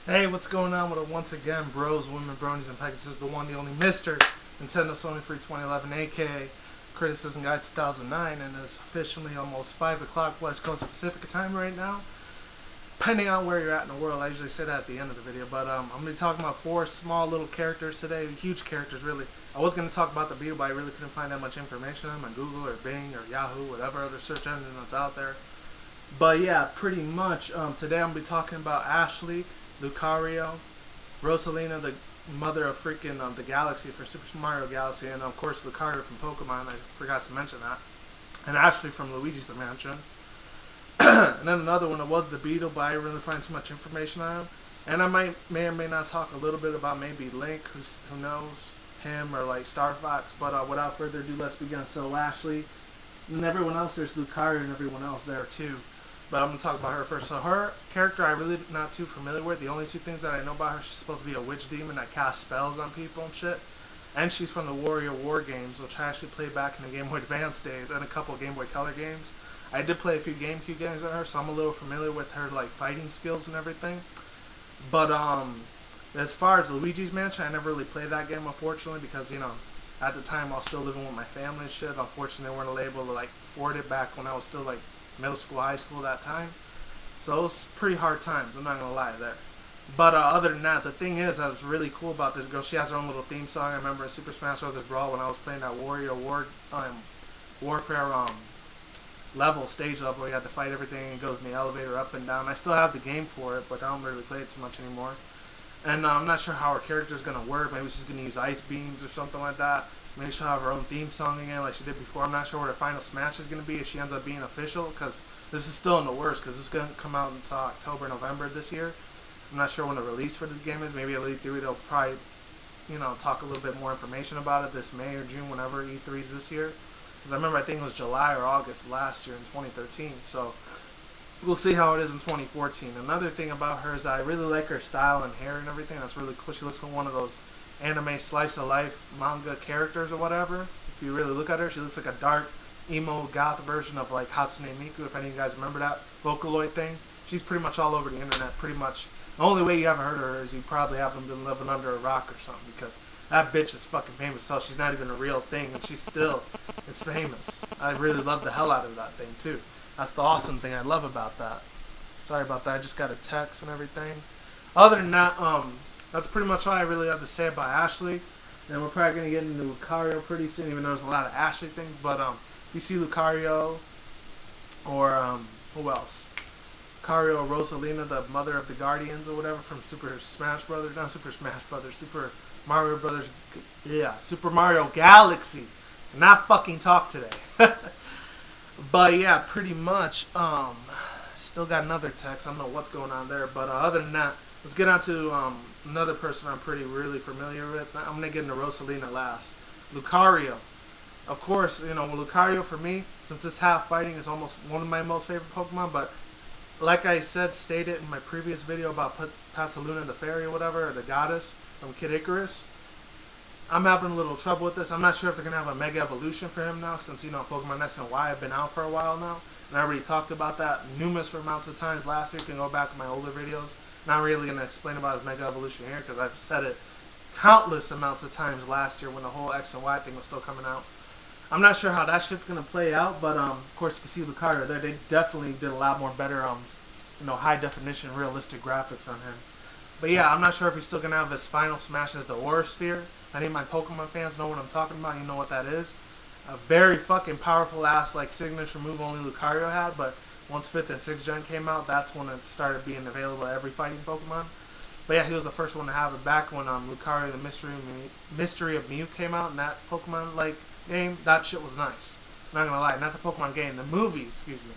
Hey, what's going on with it once again, bros, women, bronies, and pegasisters, the one, the only Mr. Nintendo Sony Free 2011, aka Criticism Guide 2009, and it's officially almost 5 o'clock West Coast Pacific time right now. Depending on where you're at in the world, I usually say that at the end of the video, but I'm going to be talking about 4 small little characters today, huge characters really. I was going to talk about the Beetle, but I really couldn't find that much information on them on Google or Bing or Yahoo, whatever other search engine that's out there. But yeah, pretty much, today I'm going to be talking about Ashley, Lucario, Rosalina, the mother of freaking the Galaxy for Super Mario Galaxy, and of course Lucario from Pokemon, I forgot to mention that, and Ashley from Luigi's Mansion. And then another one that was the Beetle, but I didn't really find too much information on him. And I may or may not talk a little bit about maybe Link, who knows, him, or like Star Fox, but without further ado, let's begin. So Ashley, and everyone else, there's Lucario and everyone else there too. But I'm going to talk about her first. So her character I'm really not too familiar with. The only two things that I know about her, she's supposed to be a witch demon that casts spells on people and shit. And she's from the Warrior War games, which I actually played back in the Game Boy Advance days, and a couple of Game Boy Color games. I did play a few GameCube games with her, so I'm a little familiar with her like fighting skills and everything. But as far as Luigi's Mansion, I never really played that game, unfortunately, because, you know, at the time I was still living with my family and shit. Unfortunately, they weren't able to like afford it back when I was still like middle school, high school that time. So it was pretty hard times, I'm not going to lie there. But other than that, the thing is, that was really cool about this girl, she has her own little theme song. I remember in Super Smash Bros. Brawl when I was playing that Warfare stage level, where you had to fight everything and it goes in the elevator up and down. I still have the game for it, but I don't really play it too much anymore. And I'm not sure how her character is going to work. Maybe she's going to use ice beams or something like that. Maybe she'll have her own theme song again like she did before. I'm not sure what her final smash is going to be if she ends up being official, because this is still in the works, because this is going to come out until October, November this year. I'm not sure when the release for this game is. Maybe at E3 they'll probably, you know, talk a little bit more information about it this May or June, whenever E3 is this year. Because I remember I think it was July or August last year in 2013. So we'll see how it is in 2014. Another thing about her is I really like her style and hair and everything. That's really cool. She looks like one of those anime slice of life manga characters or whatever. If you really look at her, she looks like a dark emo goth version of like Hatsune Miku, if any of you guys remember that Vocaloid thing. She's pretty much all over the internet, pretty much. The only way you haven't heard of her is you probably haven't been living under a rock or something, because that bitch is fucking famous. So she's not even a real thing, and she's still, it's famous. I really love the hell out of that thing too. That's the awesome thing I love about that. Sorry about that, I just got a text and everything. Other than that, that's pretty much all I really have to say about Ashley. And we're probably going to get into Lucario pretty soon, even though there's a lot of Ashley things. But you see Lucario, or who else? Lucario, Rosalina, the mother of the Guardians or whatever, from Super Smash Brothers. Not Super Smash Brothers, Super Mario Brothers. Yeah, Super Mario Galaxy. Not fucking talk today. But yeah, pretty much. Still got another text. I don't know what's going on there. But other than that, let's get on to another person I'm really familiar with. I'm going to get into Rosalina last. Lucario. Of course, you know, Lucario for me, since it's half fighting, is almost one of my most favorite Pokemon. But like I stated in my previous video about Pataluna the fairy or whatever, or the goddess from Kid Icarus, I'm having a little trouble with this. I'm not sure if they're going to have a Mega Evolution for him now, since, you know, Pokemon X and Y have been out for a while now. And I already talked about that numerous amounts of times last week. You can go back to my older videos. Not really going to explain about his Mega Evolution here, because I've said it countless amounts of times last year when the whole X and Y thing was still coming out. I'm not sure how that shit's going to play out, but of course you can see Lucario there. They definitely did a lot more better, you know, high definition, realistic graphics on him. But yeah, I'm not sure if he's still going to have his final smash as the Aura Sphere. Any of my Pokemon fans know what I'm talking about. You know what that is. A very fucking powerful ass like signature move only Lucario had, but once 5th and 6th gen came out, that's when it started being available to every fighting Pokemon. But yeah, he was the first one to have it back when Lucario the Mystery of Mew came out in that Pokemon like game. That shit was nice. I'm not gonna lie, not the Pokemon game, the movie, excuse me,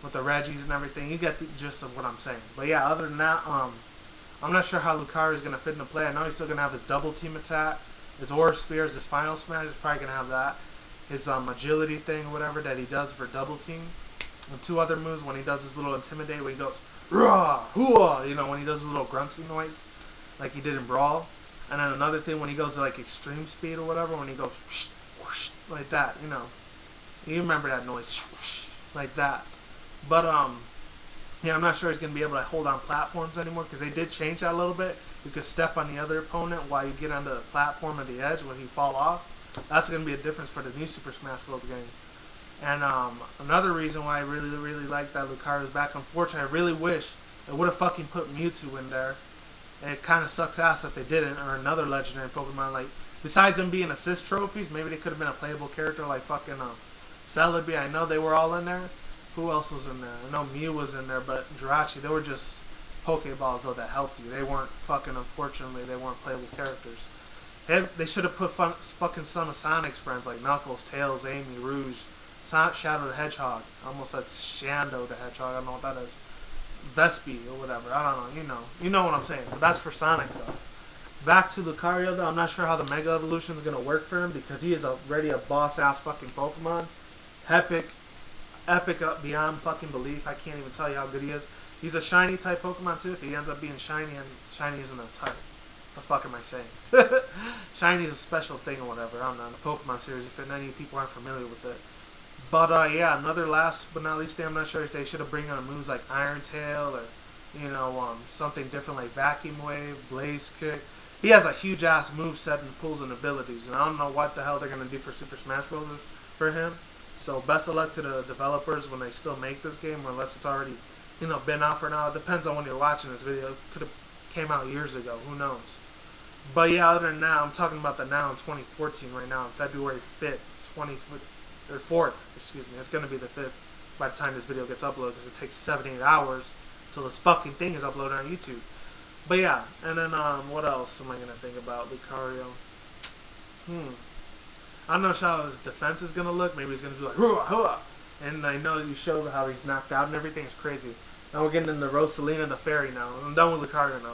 with the Reggies and everything. You get the gist of what I'm saying. But yeah, other than that, I'm not sure how Lucario is gonna fit into play. I know he's still gonna have his double team attack, his Aura Spears, his final smash is probably gonna have that. His agility thing or whatever that he does for double team. And 2 other moves when he does his little intimidate, when he goes rah, hooah, you know, when he does his little grunty noise like he did in Brawl. And then another thing when he goes to like extreme speed or whatever, when he goes whoosh, whoosh, like that, you know. You remember that noise, whoosh, like that. But Yeah, I'm not sure he's going to be able to hold on platforms anymore because they did change that a little bit. You could step on the other opponent while you get onto the platform of the edge when he fall off. That's going to be a difference for the new Super Smash Bros. Game. And another reason why I really like that Lucario's back, unfortunately, I really wish they would have fucking put Mewtwo in there. And it kind of sucks ass that they didn't, or another legendary Pokemon. Like, besides them being assist trophies, maybe they could have been a playable character like fucking Celebi. I know they were all in there. Who else was in there? I know Mew was in there, but Jirachi, they were just Pokeballs though that helped you. They weren't fucking, unfortunately, they weren't playable characters. They should have put fucking some of Sonic's friends like Knuckles, Tails, Amy, Rouge, Shadow the Hedgehog. I almost said Shando the Hedgehog. I don't know what that is. Vespi or whatever. I don't know. You know what I'm saying. But that's for Sonic though. Back to Lucario though. I'm not sure how the Mega Evolution is gonna work for him because he is already a boss ass fucking Pokemon. Epic beyond fucking belief. I can't even tell you how good he is. He's a shiny type Pokemon too. If he ends up being shiny, and shiny isn't a type. What the fuck am I saying? Shiny is a special thing or whatever. I don't know. In the Pokemon series, if any people aren't familiar with it. But yeah, another last but not least thing, I'm not sure if they should have bring on moves like Iron Tail or something different like Vacuum Wave, Blaze Kick. He has a huge ass moveset and pulls and abilities, and I don't know what the hell they're gonna do for Super Smash Bros. For him. So best of luck to the developers when they still make this game, or unless it's already been out for now. It depends on when you're watching this video. It could have came out years ago. Who knows? But yeah, other than that, I'm talking about the now in 2014 right now, on February 5th, 4th, excuse me. It's going to be the 5th by the time this video gets uploaded because it takes 7-8 hours till this fucking thing is uploaded on YouTube. But yeah, and then what else am I going to think about Lucario? I don't know how his defense is going to look. Maybe he's going to do like, hua, hua. And I know you showed how he's knocked out and everything. It's crazy. Now we're getting into Rosalina the Fairy now. I'm done with Lucario now.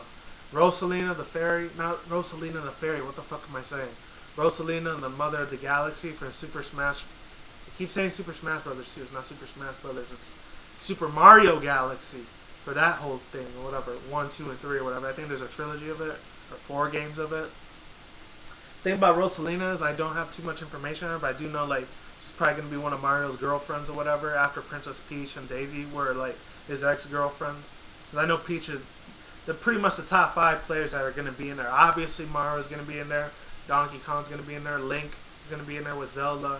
Rosalina the Fairy, not Rosalina the Fairy, what the fuck am I saying? Rosalina and the Mother of the Galaxy for Super Smash. I keep saying Super Smash Brothers too. It's not Super Smash Brothers. It's Super Mario Galaxy for that whole thing or whatever. 1, 2, and 3 or whatever. I think there's a trilogy of it or 4 games of it. The thing about Rosalina is I don't have too much information on her, but I do know like she's probably gonna be one of Mario's girlfriends or whatever after Princess Peach and Daisy were like his ex-girlfriends. I know Peach is. They're pretty much the top 5 players that are going to be in there. Obviously, Mario's going to be in there. Donkey Kong's going to be in there. Link is going to be in there with Zelda.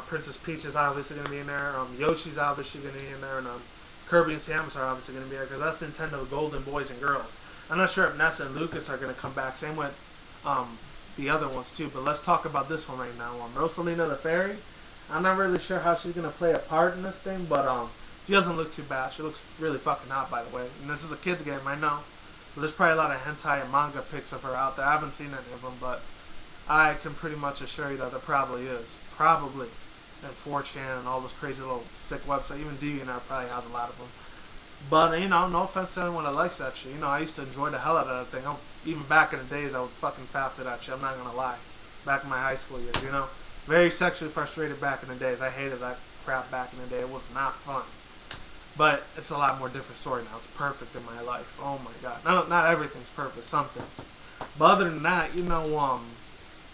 Princess Peach is obviously going to be in there. Yoshi's obviously going to be in there. And Kirby and Samus are obviously going to be there because that's Nintendo Golden Boys and Girls. I'm not sure if Nessa and Lucas are going to come back. Same with the other ones too. But let's talk about this one right now. Rosalina the Fairy. I'm not really sure how she's going to play a part in this thing, but she doesn't look too bad. She looks really fucking hot, by the way. And this is a kid's game, I know. But there's probably a lot of hentai and manga pics of her out there. I haven't seen any of them, but I can pretty much assure you that there probably is. Probably. And 4chan and all those crazy little sick websites. Even DeviantArt probably has a lot of them. But, no offense to anyone that likes that shit. I used to enjoy the hell out of that thing. Even back in the days, I would fucking fap to that shit. I'm not going to lie. Back in my high school years, Very sexually frustrated back in the days. I hated that crap back in the day. It was not fun. But it's a lot more different story now. It's perfect in my life. Oh my god. Not everything's perfect. Some things. But other than that,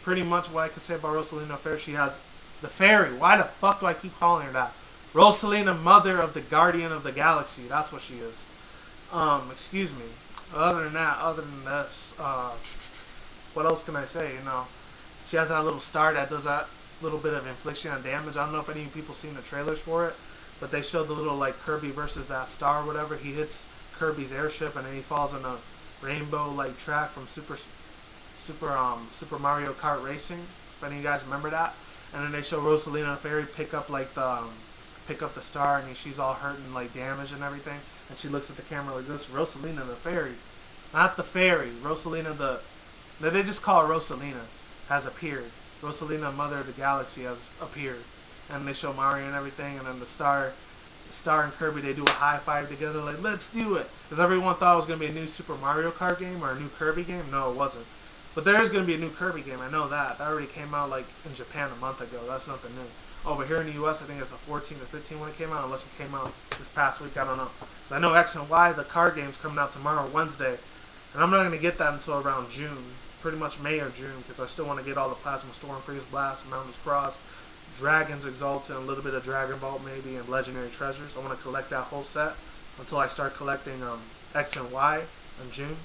pretty much what I could say about Rosalina Fairy, she has the fairy. Why the fuck do I keep calling her that? Rosalina, Mother of the Guardian of the Galaxy. That's what she is. Excuse me. Other than this, what else can I say? She has that little star that does that little bit of infliction of damage. I don't know if any of you people seen the trailers for it. But they showed the little like Kirby versus that star or whatever. He hits Kirby's airship and then he falls in a rainbow like track from Super Mario Kart Racing. If any of you guys remember that. And then they show Rosalina the Fairy pick up the star and she's all hurt and like damaged and everything. And she looks at the camera like this. Rosalina the Fairy, not the fairy. Rosalina the. They just call her Rosalina. Has appeared. Rosalina, Mother of the Galaxy, has appeared. And they show Mario and everything, and then the Star and Kirby, they do a high five together, like, let's do it. Because everyone thought it was going to be a new Super Mario Kart game or a new Kirby game. No, it wasn't. But there is going to be a new Kirby game. I know that. That already came out, like, in Japan a month ago. That's nothing new. Oh, but here in the U.S., I think it's the 14 or 15 when it came out, unless it came out this past week. I don't know. Because I know X and Y, the card game's coming out tomorrow, Wednesday. And I'm not going to get that until around June. Pretty much May or June, because I still want to get all the Plasma Storm, Freeze Blast, Mountain's Cross, Dragon's Exalted, a little bit of Dragon Ball maybe, and Legendary Treasures. I want to collect that whole set until I start collecting X and Y in June.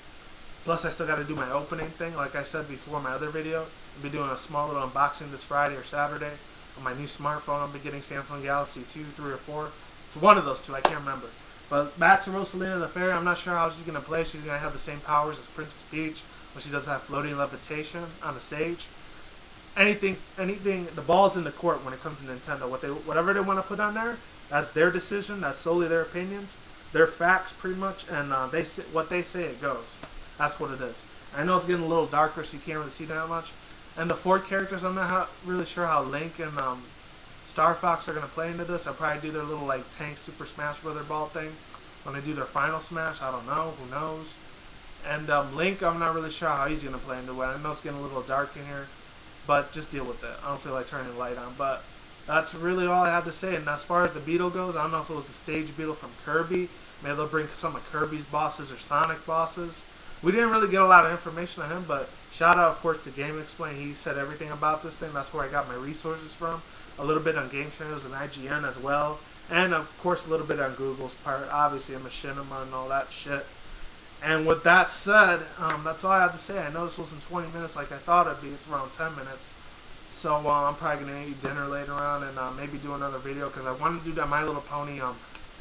Plus, I still got to do my opening thing. Like I said before in my other video, I'll be doing a small little unboxing this Friday or Saturday on my new smartphone. I'll be getting Samsung Galaxy 2, 3, or 4. It's one of those two. I can't remember. But back to Rosalina the Fairy. I'm not sure how she's going to play. She's going to have the same powers as Princess Peach, but she does have floating levitation on the stage. Anything, the ball's in the court when it comes to Nintendo. Whatever they want to put on there, that's their decision. That's solely their opinions. Their facts, pretty much, and what they say, it goes. That's what it is. I know it's getting a little darker, so you can't really see that much. And the 4 characters, I'm not really sure how Link and Star Fox are going to play into this. I'll probably do their little like tank Super Smash Brother ball thing when they do their final smash. I don't know. Who knows? And Link, I'm not really sure how he's going to play into it. I know it's getting a little dark in here, but just deal with it. I don't feel like turning the light on. But that's really all I have to say. And as far as the Beetle goes, I don't know if it was the stage Beetle from Kirby. Maybe they'll bring some of Kirby's bosses or Sonic bosses. We didn't really get a lot of information on him, but shout out, of course, to Game Explain. He said everything about this thing. That's where I got my resources from. A little bit on Game Channels and IGN as well. And, of course, a little bit on Google's part. Obviously, I'm a Machinima and all that shit. And with that said, that's all I have to say. I know this wasn't 20 minutes like I thought it'd be. It's around 10 minutes. So I'm probably going to eat dinner later on and maybe do another video because I want to do that My Little Pony,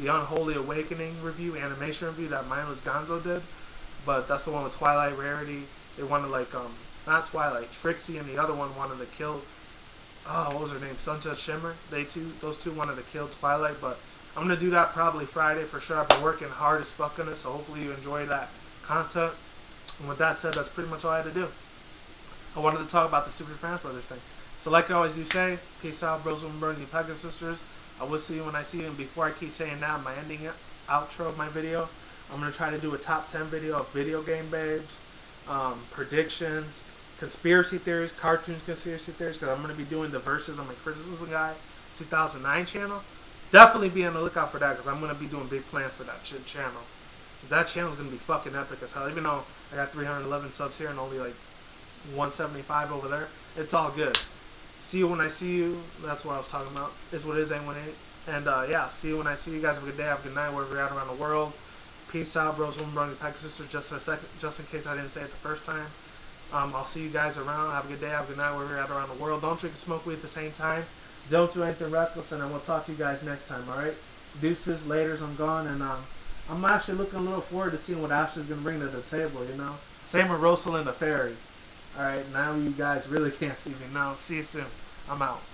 the Unholy Awakening review, animation review that Mindless Gonzo did. But that's the one with Twilight Rarity. They wanted like, not Twilight, Trixie and the other one wanted to kill, what was her name, Sunset Shimmer. Those two wanted to kill Twilight, but I'm going to do that probably Friday for sure. I've been working hard as fuck on this, so hopefully you enjoy that content. And with that said, that's pretty much all I had to do. I wanted to talk about the Super Smash Brothers thing. So like I always do say, peace out, bros and bronies, pegasisters. I will see you when I see you. And before I keep saying that, my ending outro of my video, I'm going to try to do a top 10 video of video game babes, predictions, conspiracy theories, cartoons conspiracy theories, because I'm going to be doing the verses on my Criticism Guy 2009 channel. Definitely be on the lookout for that, because I'm going to be doing big plans for that channel. That channel is going to be fucking epic as hell. Even though I got 311 subs here and only like 175 over there, it's all good. See you when I see you. That's what I was talking about. Is what it is, 818. And yeah, see you when I see you guys. Have a good day. Have a good night wherever you're at around the world. Peace out, bros, women, bronies, pegasisters. Just for a second, just in case I didn't say it the first time. I'll see you guys around. Have a good day. Have a good night wherever you're at around the world. Don't drink and smoke weed at the same time. Don't do anything reckless, and I will talk to you guys next time. All right? Deuces, laters. I'm gone, and I'm actually looking a little forward to seeing what Ashley's gonna bring to the table. You know, same with Rosalina the Fairy. All right, now you guys really can't see me. Now, see you soon. I'm out. Peace.